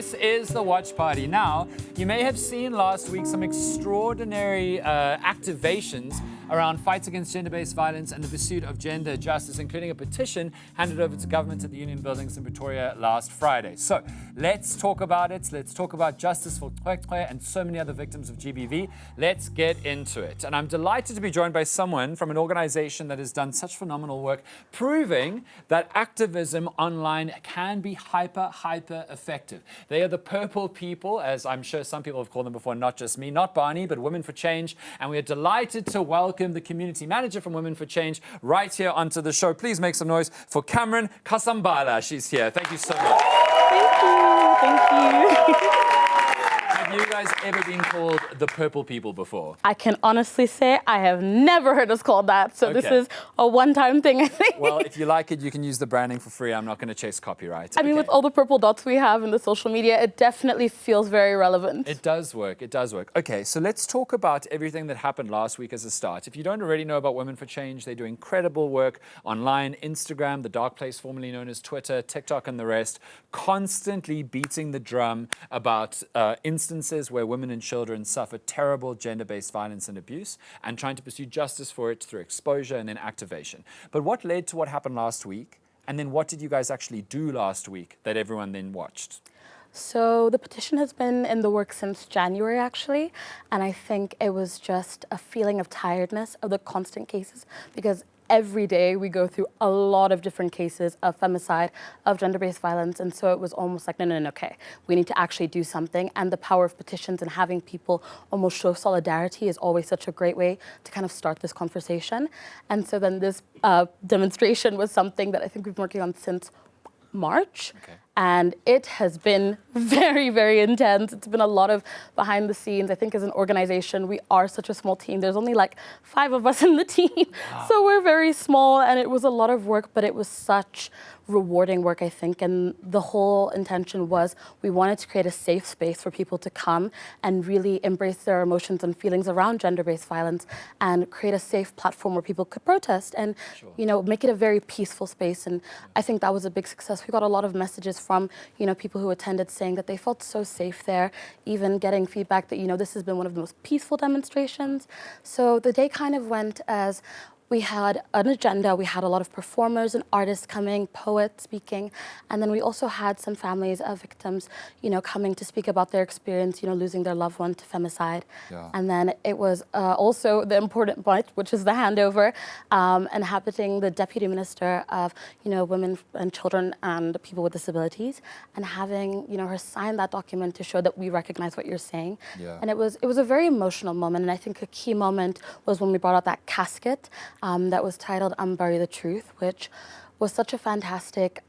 This is the Watch Party. Now, you may have seen last week some extraordinary activations around fights against gender-based violence and the pursuit of gender justice, including a petition handed over to government at the Union Buildings in Pretoria last Friday. So let's talk about it. Let's talk about justice for Kwekwe and so many other victims of GBV. Let's get into it. And I'm delighted to be joined by someone from an organization that has done such phenomenal work, proving that activism online can be hyper effective. They are the Purple People, as I'm sure some people have called them before, not just me, not Barney, but Women for Change. And we are delighted to welcome the community manager from Women for Change right here onto the show. Please make some noise for Cameron Kasambala. She's here. Thank you so much. Thank you. Thank you. Have you guys ever been called the Purple People before? I can honestly say I have never heard us called that. So This is a one-time thing, I think. Well, if you like it, you can use the branding for free. I'm not going to chase copyright. I mean, with all the purple dots we have in the social media, it definitely feels very relevant. It does work. It does work. Okay, so let's talk about everything that happened last week as a start. If you don't already know about Women for Change, they do incredible work online, Instagram, the dark place formerly known as Twitter, TikTok, and the rest, constantly beating the drum about instances where women and children suffer terrible gender-based violence and abuse, and trying to pursue justice for it through exposure and then activation. But what led to what happened last week? And then what did you guys actually do last week that everyone then watched? So the petition has been in the works since January, actually. And I think it was just a feeling of tiredness of the constant cases, because every day we go through a lot of different cases of femicide, of gender-based violence. And so it was almost like, no, okay, we need to actually do something. And the power of petitions and having people almost show solidarity is always such a great way to kind of start this conversation. And so then this demonstration was something that I think we've been working on since March. Okay. And it has been very intense. It's been a lot of behind the scenes. I think as an organization, we are such a small team. There's only like 5 of us in the team. Wow. So we're very small, and it was a lot of work, but it was such rewarding work, I think. And the whole intention was we wanted to create a safe space for people to come and really embrace their emotions and feelings around gender-based violence, and create a safe platform where people could protest and, you know, make it a very peaceful space. And I think that was a big success. We got a lot of messages from, you know, people who attended saying that they felt so safe there, even getting feedback that, you know, this has been one of the most peaceful demonstrations. So the day kind of went as we had an agenda. We had a lot of performers and artists coming, poets speaking, and then we also had some families of victims, you know, coming to speak about their experience, you know, losing their loved one to femicide. Yeah. And then it was also the important part, which is the handover, and happening the Deputy Minister of, you know, Women and Children and People with Disabilities, and having, you know, her sign that document to show that we recognize what you're saying. Yeah. And it was a very emotional moment, and I think a key moment was when we brought out that casket. That was titled Bury the Truth, which was such a fantastic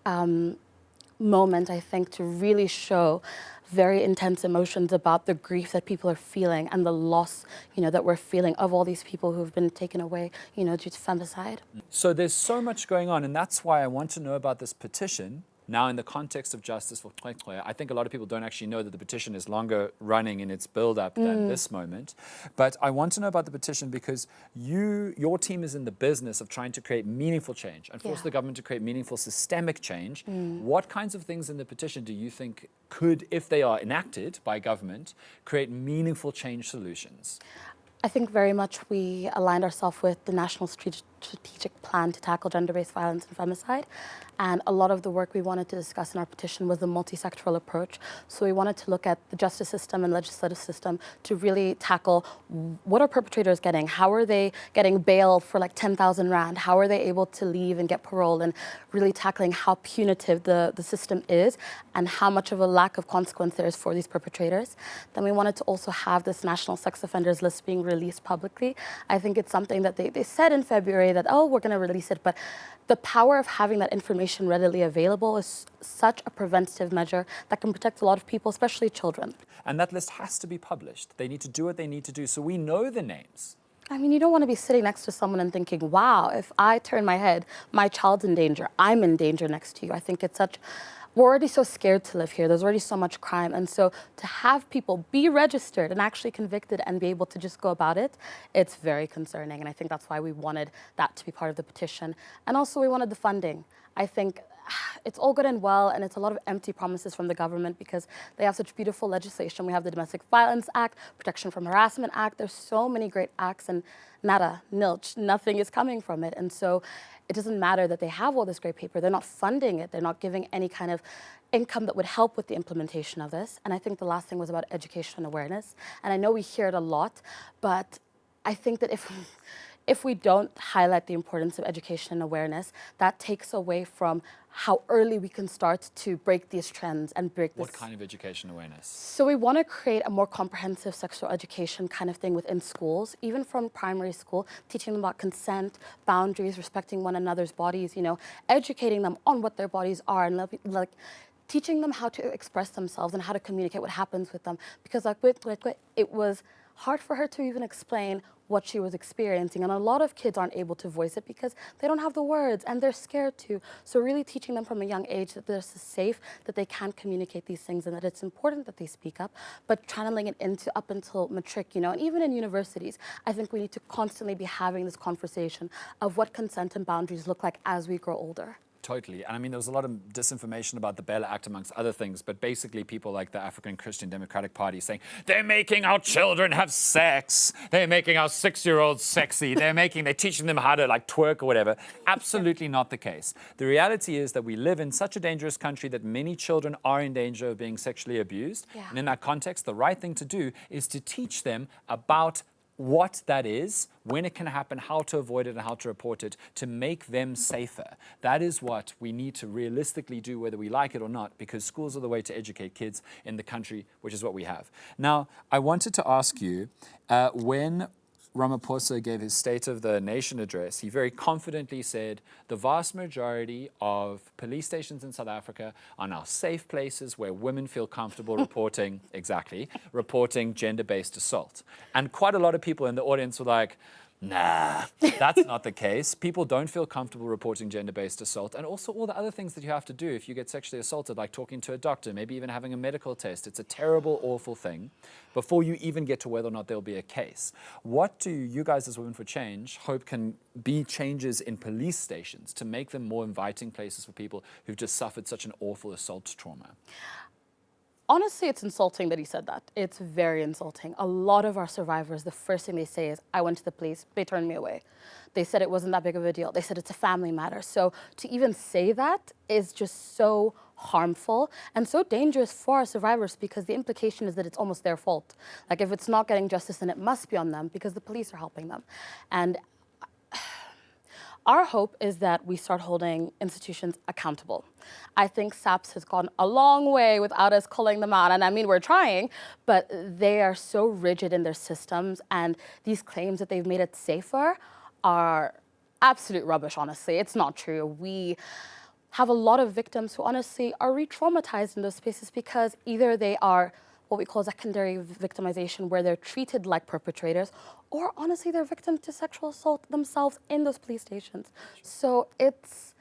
moment, I think, to really show very intense emotions about the grief that people are feeling and the loss, you know, that we're feeling of all these people who've been taken away, you know, due to femicide. So there's so much going on, and that's why I want to know about this petition. Now, in the context of justice for Kwekwe, I think a lot of people don't actually know that the petition is longer running in its build-up than this moment. But I want to know about the petition because your team is in the business of trying to create meaningful change and force the government to create meaningful systemic change. What kinds of things in the petition do you think could, if they are enacted by government, create meaningful change solutions? I think very much we aligned ourselves with the National Strategic Plan to tackle gender-based violence and femicide. And a lot of the work we wanted to discuss in our petition was the multi-sectoral approach. So we wanted to look at the justice system and legislative system to really tackle what are perpetrators getting? How are they getting bail for like 10,000 Rand? How are they able to leave and get parole? And really tackling how punitive the system is and how much of a lack of consequence there is for these perpetrators. Then we wanted to also have this national sex offenders list being released publicly. I think it's something that they said in February that, oh, we're going to release it, but the power of having that information readily available is such a preventative measure that can protect a lot of people, especially children. And that list has to be published. They need to do what they need to do, so we know the names. I mean, you don't want to be sitting next to someone and thinking, wow, if I turn my head, my child's in danger, I'm in danger next to you. I think it's such... We're already so scared to live here. There's already so much crime. And so to have people be registered and actually convicted and be able to just go about it, it's very concerning. And I think that's why we wanted that to be part of the petition. And also we wanted the funding. I think it's all good and well, and it's a lot of empty promises from the government because they have such beautiful legislation. We have the Domestic Violence Act, Protection from Harassment Act. There's so many great acts, and nada, nilch, nothing is coming from it. And so it doesn't matter that they have all this great paper. They're not funding it. They're not giving any kind of income that would help with the implementation of this. And I think the last thing was about education and awareness. And I know we hear it a lot, but I think that if we don't highlight the importance of education and awareness, that takes away from how early we can start to break these trends and break this. What kind of education awareness? So we want to create a more comprehensive sexual education kind of thing within schools, even from primary school, teaching them about consent, boundaries, respecting one another's bodies, you know, educating them on what their bodies are, and like teaching them how to express themselves and how to communicate what happens with them. Because it was hard for her to even explain what she was experiencing. And a lot of kids aren't able to voice it because they don't have the words and they're scared to. So really teaching them from a young age that this is safe, that they can communicate these things and that it's important that they speak up, but channeling it into up until matric, you know, and even in universities, I think we need to constantly be having this conversation of what consent and boundaries look like as we grow older. Totally. And I mean, there was a lot of disinformation about the Bella Act, amongst other things, but basically people like the African Christian Democratic Party saying, they're making our children have sex. They're making our 6-year-olds sexy. They're teaching them how to like twerk or whatever. Absolutely not the case. The reality is that we live in such a dangerous country that many children are in danger of being sexually abused. Yeah. And in that context, the right thing to do is to teach them about what that is, when it can happen, how to avoid it and how to report it, to make them safer. That is what we need to realistically do, whether we like it or not, because schools are the way to educate kids in the country, which is what we have. Now, I wanted to ask you, when Ramaphosa gave his State of the Nation address, he very confidently said the vast majority of police stations in South Africa are now safe places where women feel comfortable reporting, reporting gender-based assault. And quite a lot of people in the audience were like, nah, that's not the case. People don't feel comfortable reporting gender-based assault, and also all the other things that you have to do if you get sexually assaulted, like talking to a doctor, maybe even having a medical test. It's a terrible, awful thing before you even get to whether or not there'll be a case. What do you guys as Women for Change hope can be changes in police stations to make them more inviting places for people who've just suffered such an awful assault trauma? Honestly, it's insulting that he said that. It's very insulting. A lot of our survivors, the first thing they say is, I went to the police, they turned me away. They said it wasn't that big of a deal. They said it's a family matter. So to even say that is just so harmful and so dangerous for our survivors, because the implication is that it's almost their fault. Like if it's not getting justice, then it must be on them because the police are helping them. And our hope is that we start holding institutions accountable. I think SAPS has gone a long way without us calling them out. And I mean, we're trying, but they are so rigid in their systems, and these claims that they've made it safer are absolute rubbish, honestly. It's not true. We have a lot of victims who honestly are re-traumatized in those spaces because either they are what we call secondary victimization, where they're treated like perpetrators, or honestly, they're victims to sexual assault themselves in those police stations. So it's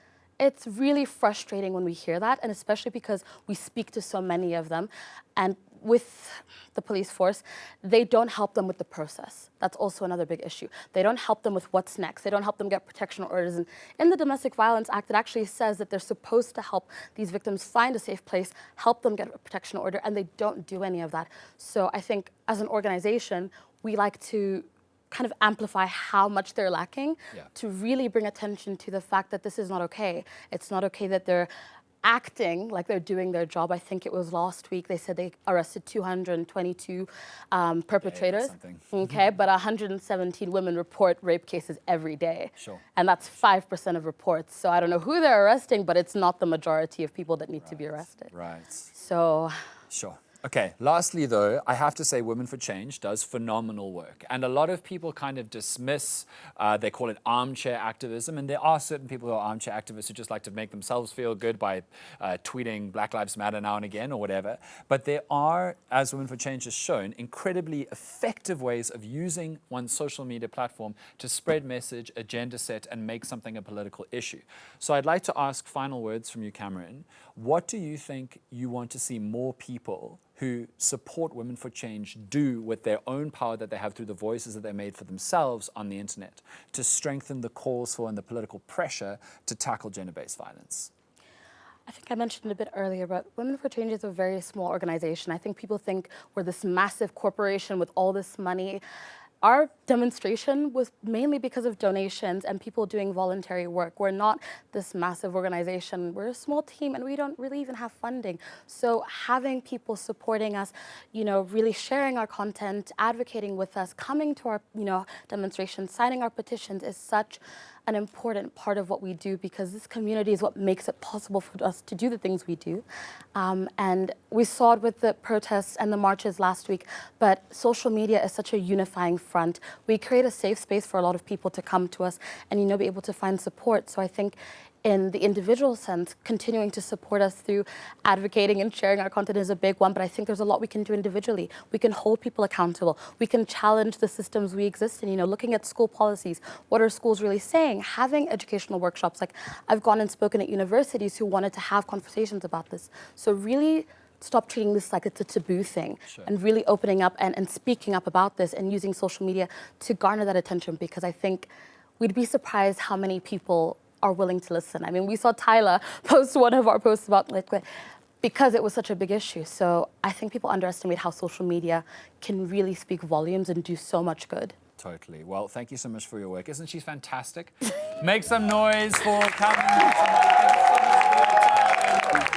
really frustrating when we hear that, and especially because we speak to so many of them. And with the police force, they don't help them with the process. That's also another big issue. They don't help them with what's next. They don't help them get protection orders. And in the Domestic Violence Act, it actually says that they're supposed to help these victims find a safe place, help them get a protection order, and they don't do any of that. So I think as an organization, we like to kind of amplify how much they're lacking, to really bring attention to the fact that this is not okay. It's not okay that they're acting like they're doing their job. I think it was last week they said they arrested 222 perpetrators. Okay, but 117 women report rape cases every day. Sure. And that's 5% of reports. So I don't know who they're arresting, but it's not the majority of people that need to be arrested. Right. So. Sure. Okay, lastly though, I have to say Women for Change does phenomenal work. And a lot of people kind of dismiss, they call it armchair activism, and there are certain people who are armchair activists who just like to make themselves feel good by tweeting Black Lives Matter now and again or whatever. But there are, as Women for Change has shown, incredibly effective ways of using one's social media platform to spread message, agenda set, and make something a political issue. So I'd like to ask final words from you, Cameron. What do you think you want to see more people who support Women for Change do with their own power that they have through the voices that they made for themselves on the internet to strengthen the calls for and the political pressure to tackle gender-based violence? I think I mentioned it a bit earlier, but Women for Change is a very small organization. I think people think we're this massive corporation with all this money. Our demonstration was mainly because of donations and people doing voluntary work. We're not this massive organization. We're a small team and we don't really even have funding. So having people supporting us, really sharing our content, advocating with us, coming to our, demonstrations, signing our petitions is such an important part of what we do, because this community is what makes it possible for us to do the things we do. And we saw it with the protests and the marches last week, but social media is such a unifying front. We create a safe space for a lot of people to come to us and, be able to find support. So I think in the individual sense, continuing to support us through advocating and sharing our content is a big one, but I think there's a lot we can do individually. We can hold people accountable. We can challenge the systems we exist in, looking at school policies. What are schools really saying? Having educational workshops. Like, I've gone and spoken at universities who wanted to have conversations about this. So really stop treating this like it's a taboo thing. Sure. And really opening up and speaking up about this and using social media to garner that attention, because I think we'd be surprised how many people are willing to listen. I mean, we saw Tyler post one of our posts about because it was such a big issue. So I think people underestimate how social media can really speak volumes and do so much good. Totally. Well, thank you so much for your work. Isn't she fantastic? Make some noise for coming.